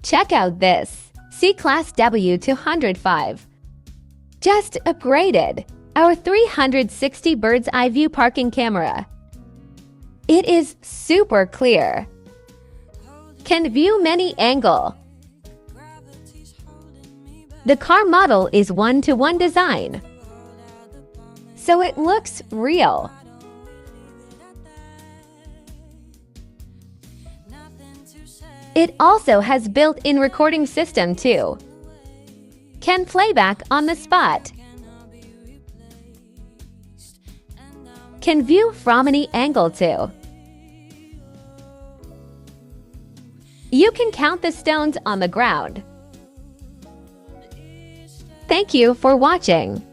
Check out this C-Class W205. Just upgraded our 360 bird's eye view parking camera. It is super clear. Can view many angle. The car model is one-to-one design, so it looks real. It also has built-in recording system too. Can playback on the spot. Can view from any angle too. You can count the stones on the ground. Thank you for watching.